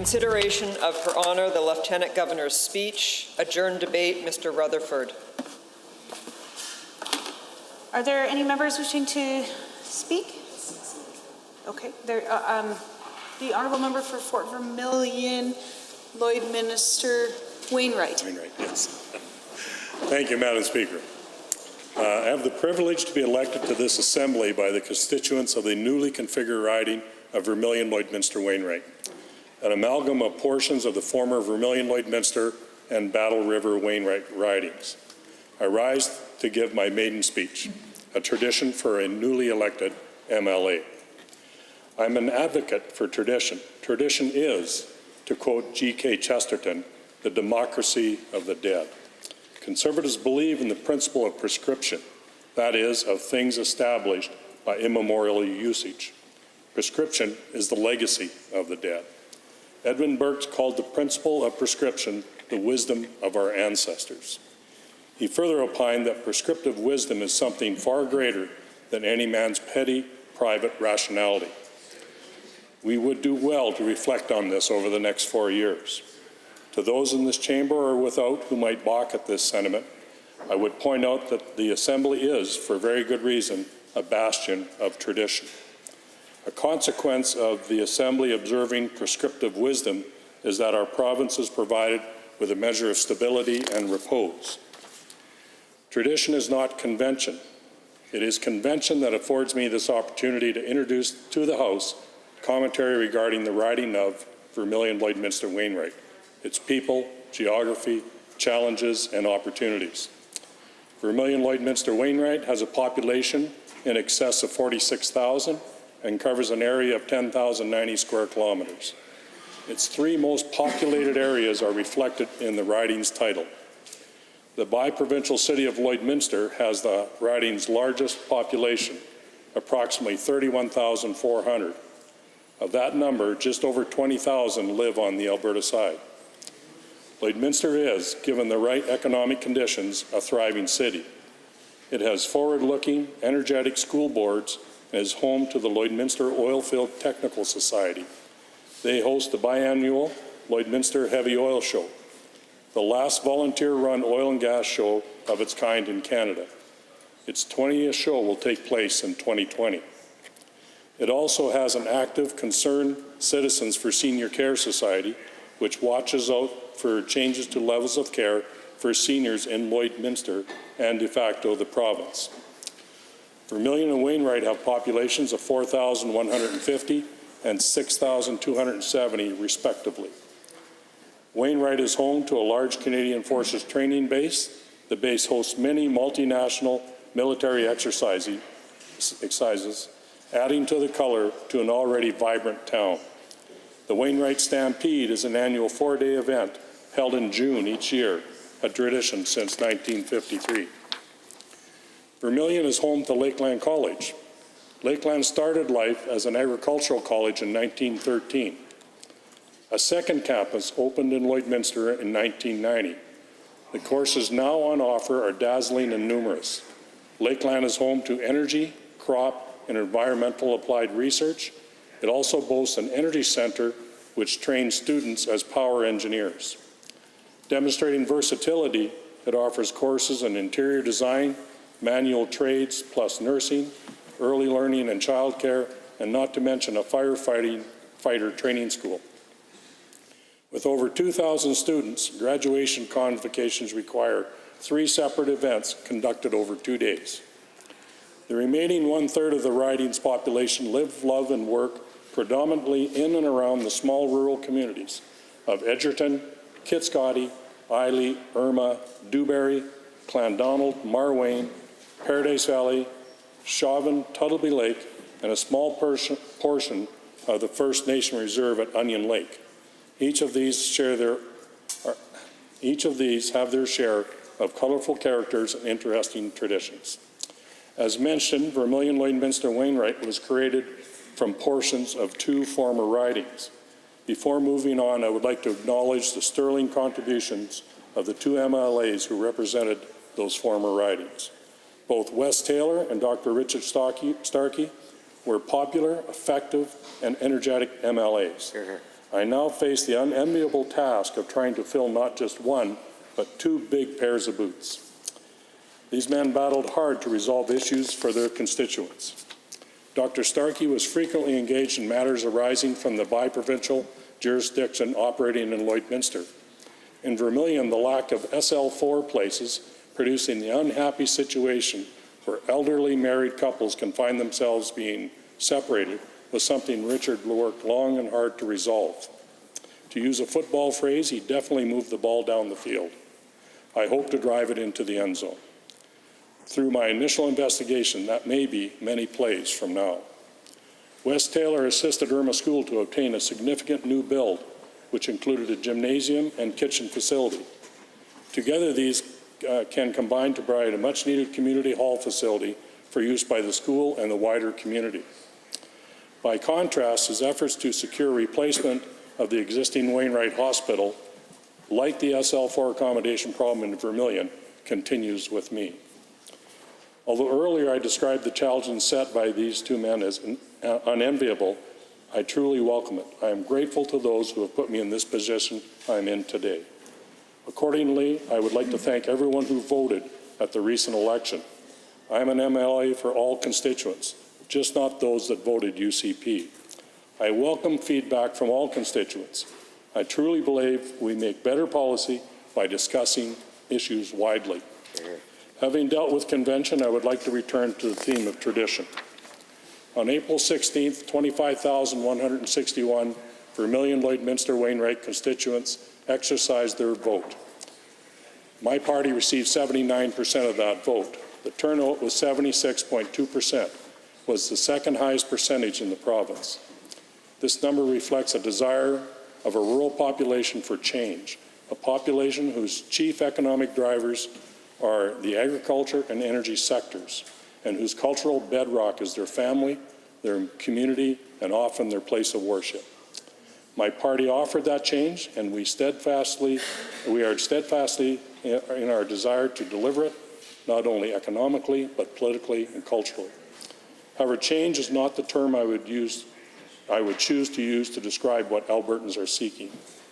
Consideration of Her Honour the Lieutenant Governor's speech. Adjourned debate, Mr. Rutherford. Are there any members wishing to speak? Okay. The Honourable Member for Fort Vermilion-Lloydminster-Wainwright. Wainwright, yes. Thank you, Madam Speaker. I have the privilege to be elected to this Assembly by the constituents of the newly configured riding of Vermilion-Lloydminster-Wainwright, an amalgam of portions of the former Vermilion-Lloydminster and Battle River Wainwright ridings. I rise to give my maiden speech, a tradition for a newly elected MLA. I'm an advocate for tradition. Tradition is, to quote G.K. Chesterton, the democracy of the dead. Conservatives believe in the principle of prescription, that is, of things established by immemorial usage. Prescription is the legacy of the dead. Edmund Burke called the principle of prescription the wisdom of our ancestors. He further opined that prescriptive wisdom is something far greater than any man's petty, private rationality. We would do well to reflect on this over the next 4 years. To those in this chamber or without who might balk at this sentiment, I would point out that the Assembly is, for very good reason, a bastion of tradition. A consequence of the Assembly observing prescriptive wisdom is that our province is provided with a measure of stability and repose. Tradition is not convention. It is convention that affords me this opportunity to introduce to the House commentary regarding the riding of Vermilion-Lloydminster-Wainwright, its people, geography, challenges, and opportunities. Vermilion-Lloydminster-Wainwright has a population in excess of 46,000 and covers an area of 10,090 square kilometers. Its three most populated areas are reflected in the riding's title. The bi-provincial city of Lloydminster has the riding's largest population, approximately 31,400. Of that number, just over 20,000 live on the Alberta side. Lloydminster is, given the right economic conditions, a thriving city. It has forward-looking, energetic school boards and is home to the Lloydminster Oilfield Technical Society. They host the biannual Lloydminster Heavy Oil Show, the last volunteer-run oil and gas show of its kind in Canada. Its 20th show will take place in 2020. It also has an active Concerned Citizens for Senior Care Society, which watches out for changes to levels of care for seniors in Lloydminster and de facto the province. Vermilion and Wainwright have populations of 4,150 and 6,270 respectively. Wainwright is home to a large Canadian Forces training base. The base hosts many multinational military exercises, adding to the color to an already vibrant town. The Wainwright Stampede is an annual 4-day event held in June each year, a tradition since 1953. Vermilion is home to Lakeland College. Lakeland started life as an agricultural college in 1913. A second campus opened in Lloydminster in 1990. The courses now on offer are dazzling and numerous. Lakeland is home to energy, crop, and environmental applied research. It also boasts an energy center which trains students as power engineers. Demonstrating versatility, it offers courses in interior design, manual trades, plus nursing, early learning and childcare, and not to mention a fighter training school. With over 2,000 students, graduation convocations require 3 separate events conducted over 2 days. The remaining 1/3 of the riding's population live, love, and work predominantly in and around the small rural communities of Edgerton, Kitscoty, Eiley, Irma, Dewberry, Clandonald, Marwayne, Paradise Valley, Chauvin, Tuttleby Lake, and a small portion of the First Nation Reserve at Onion Lake. Each of these have their share of colorful characters and interesting traditions. As mentioned, Vermilion-Lloydminster-Wainwright was created from portions of 2 former ridings. Before moving on, I would like to acknowledge the sterling contributions of the 2 MLAs who represented those former ridings. Both Wes Taylor and Dr. Richard Starkey were popular, effective, and energetic MLAs. I now face the unenviable task of trying to fill not just one, but two big pairs of boots. These men battled hard to resolve issues for their constituents. Dr. Starkey was frequently engaged in matters arising from the bi-provincial jurisdiction operating in Lloydminster. In Vermilion, the lack of SL4 places producing the unhappy situation where elderly married couples can find themselves being separated was something Richard worked long and hard to resolve. To use a football phrase, he definitely moved the ball down the field. I hope to drive it into the end zone. Through my initial investigation, that may be many plays from now. Wes Taylor assisted Irma School to obtain a significant new build, which included a gymnasium and kitchen facility. Together, these can combine to provide a much-needed community hall facility for use by the school and the wider community. By contrast, his efforts to secure replacement of the existing Wainwright Hospital, like the SL4 accommodation problem in Vermilion, continues with me. Although earlier I described the challenges set by these two men as unenviable, I truly welcome it. I am grateful to those who have put me in this position I'm in today. Accordingly, I would like to thank everyone who voted at the recent election. I am an MLA for all constituents, just not those that voted UCP. I welcome feedback from all constituents. I truly believe we make better policy by discussing issues widely. Having dealt with convention, I would like to return to the theme of tradition. On April 16th, 25,161 Vermilion-Lloydminster-Wainwright constituents exercised their vote. My party received 79% of that vote. The turnout was 76.2%, was the second highest percentage in the province. This number reflects a desire of a rural population for change, a population whose chief economic drivers are the agriculture and energy sectors, and whose cultural bedrock is their family, their community, and often their place of worship. My party offered that change, and we are steadfastly in our desire to deliver it, not only economically, but politically and culturally. However, change is not the term I would choose to use to describe what Albertans are seeking.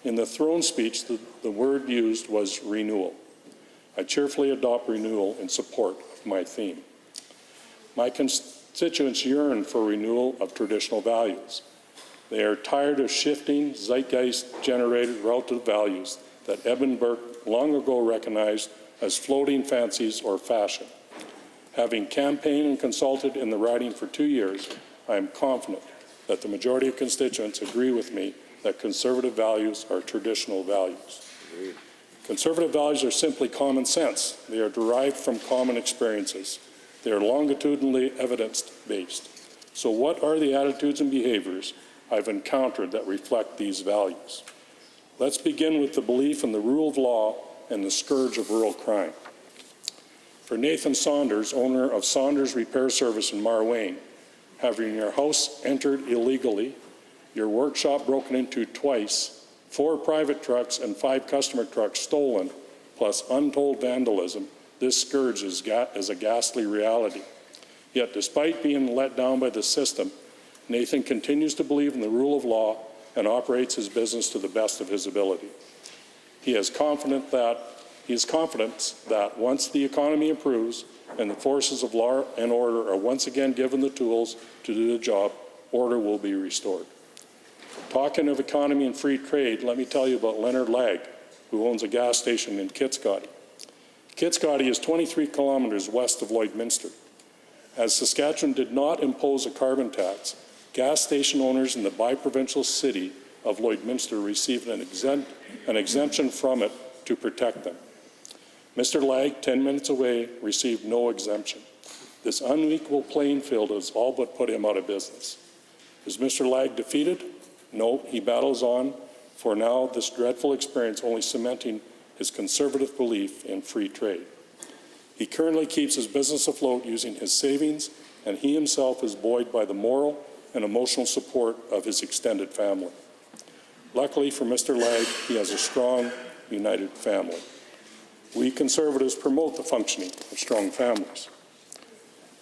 In the throne speech, the word used was renewal. I cheerfully adopt renewal in support of my theme. My constituents yearn for renewal of traditional values. They are tired of shifting, zeitgeist-generated relative values that Eben Burke long ago recognized as floating fancies or fashion. Having campaigned and consulted in the riding for 2 years, I am confident that the majority of constituents agree with me that conservative values are traditional values. Agreed. Conservative values are simply common sense. They are derived from common experiences. They are longitudinally evidence-based. So what are the attitudes and behaviors I've encountered that reflect these values? Let's begin with the belief in the rule of law and the scourge of rural crime. For Nathan Saunders, owner of Saunders Repair Service in Marwayne, having your house entered illegally, your workshop broken into twice, 4 private trucks and 5 customer trucks stolen, plus untold vandalism, this scourge is a ghastly reality. Yet despite being let down by the system, Nathan continues to believe in the rule of law and operates his business to the best of his ability. He is confident that once the economy improves and the forces of law and order are once again given the tools to do the job, order will be restored. Talking of economy and free trade, let me tell you about Leonard Legg, who owns a gas station in Kitscoty. Kitscoty is 23 kilometers west of Lloydminster. As Saskatchewan did not impose a carbon tax, gas station owners in the bi-provincial city of Lloydminster received an exemption from it to protect them. Mr. Legg, 10 minutes away, received no exemption. This unequal playing field has all but put him out of business. Is Mr. Legg defeated? No, he battles on, for now this dreadful experience only cementing his conservative belief in free trade. He currently keeps his business afloat using his savings, and he himself is buoyed by the moral and emotional support of his extended family. Luckily for Mr. Legg, he has a strong, united family. We Conservatives promote the functioning of strong families.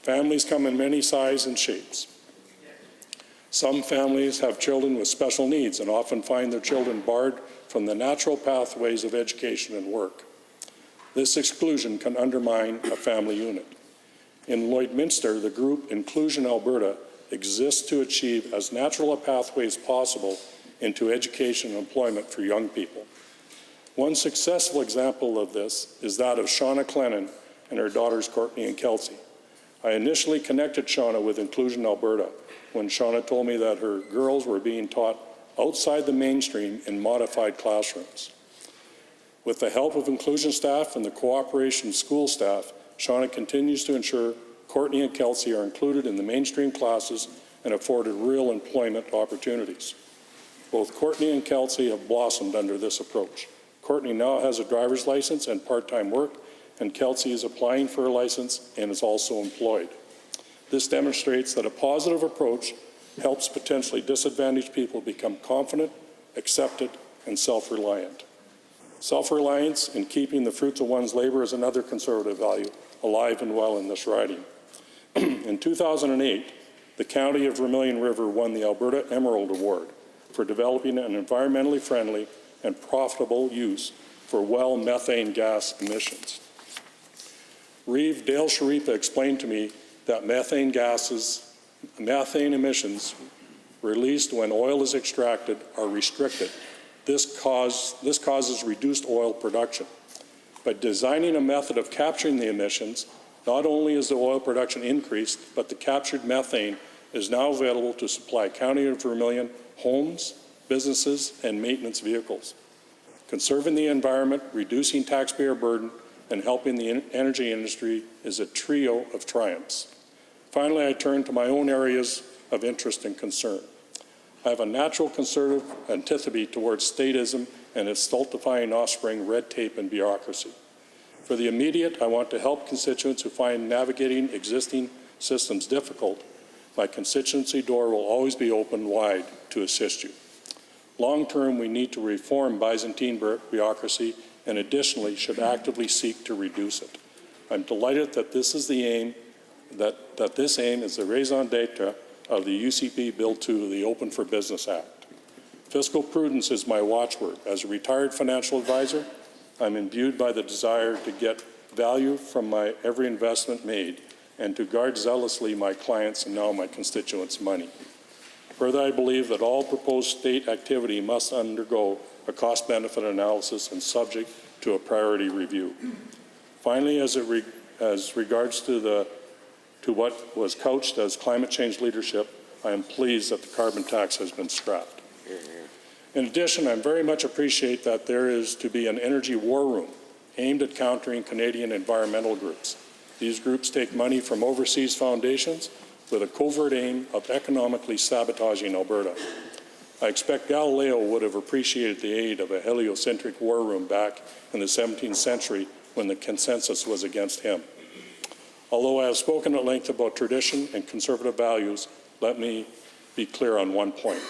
Families come in many sizes and shapes. Some families have children with special needs and often find their children barred from the natural pathways of education and work. This exclusion can undermine a family unit. In Lloydminster, the group Inclusion Alberta exists to achieve as natural a pathway as possible into education and employment for young people. One successful example of this is that of Shauna Clennon and her daughters Courtney and Kelsey. I initially connected Shauna with Inclusion Alberta when Shauna told me that her girls were being taught outside the mainstream in modified classrooms. With the help of inclusion staff and the cooperation of school staff, Shauna continues to ensure Courtney and Kelsey are included in the mainstream classes and afforded real employment opportunities. Both Courtney and Kelsey have blossomed under this approach. Courtney now has a driver's license and part-time work, and Kelsey is applying for a license and is also employed. This demonstrates that a positive approach helps potentially disadvantaged people become confident, accepted, and self-reliant. Self-reliance in keeping the fruits of one's labor is another conservative value alive and well in this riding. In 2008, the County of Vermilion River won the Alberta Emerald Award for developing an environmentally friendly and profitable use for well methane gas emissions. Reeve Dale Sharipa explained to me that methane emissions released when oil is extracted are restricted. This causes reduced oil production. By designing a method of capturing the emissions, not only is the oil production increased, but the captured methane is now available to supply County of Vermilion homes, businesses, and maintenance vehicles. Conserving the environment, reducing taxpayer burden, and helping the energy industry is a trio of triumphs. Finally, I turn to my own areas of interest and concern. I have a natural conservative antipathy towards statism and its stultifying offspring, red tape and bureaucracy. For the immediate, I want to help constituents who find navigating existing systems difficult. My constituency door will always be open wide to assist you. Long-term, we need to reform Byzantine bureaucracy and additionally should actively seek to reduce it. I'm delighted that this is the aim, that this aim is the raison d'etre of the UCP Bill 2, the Open for Business Act. Fiscal prudence is my watchword. As a retired financial advisor, I'm imbued by the desire to get value from my every investment made and to guard zealously my clients and now my constituents' money. Further, I believe that all proposed state activity must undergo a cost-benefit analysis and subject to a priority review. Finally, as regards to what was couched as climate change leadership, I am pleased that the carbon tax has been scrapped. In addition, I very much appreciate that there is to be an energy war room aimed at countering Canadian environmental groups. These groups take money from overseas foundations with a covert aim of economically sabotaging Alberta. I expect Galileo would have appreciated the aid of a heliocentric war room back in the 17th century when the consensus was against him. Although I have spoken at length about tradition and conservative values, let me be clear on one point.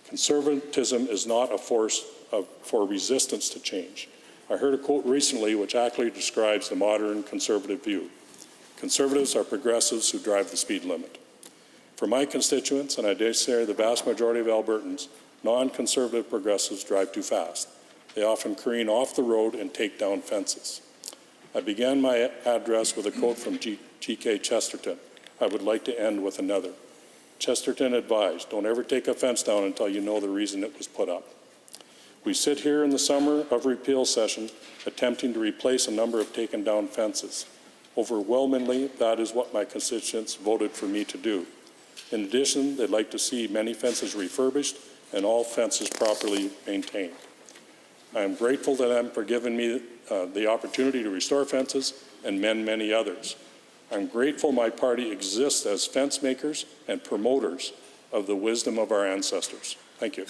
Conservatism is not a force for resistance to change. I heard a quote recently which accurately describes the modern conservative view. Conservatives are progressives who drive the speed limit. For my constituents, and I dare say the vast majority of Albertans, non-conservative progressives drive too fast. They often careen off the road and take down fences. I began my address with a quote from G.K. Chesterton. I would like to end with another. Chesterton advised, don't ever take a fence down until you know the reason it was put up. We sit here in the summer of repeal session attempting to replace a number of taken down fences. Overwhelmingly, that is what my constituents voted for me to do. In addition, they'd like to see many fences refurbished and all fences properly maintained. I am grateful to them for giving me the opportunity to restore fences and mend many others. I'm grateful my party exists as fence makers and promoters of the wisdom of our ancestors. Thank you.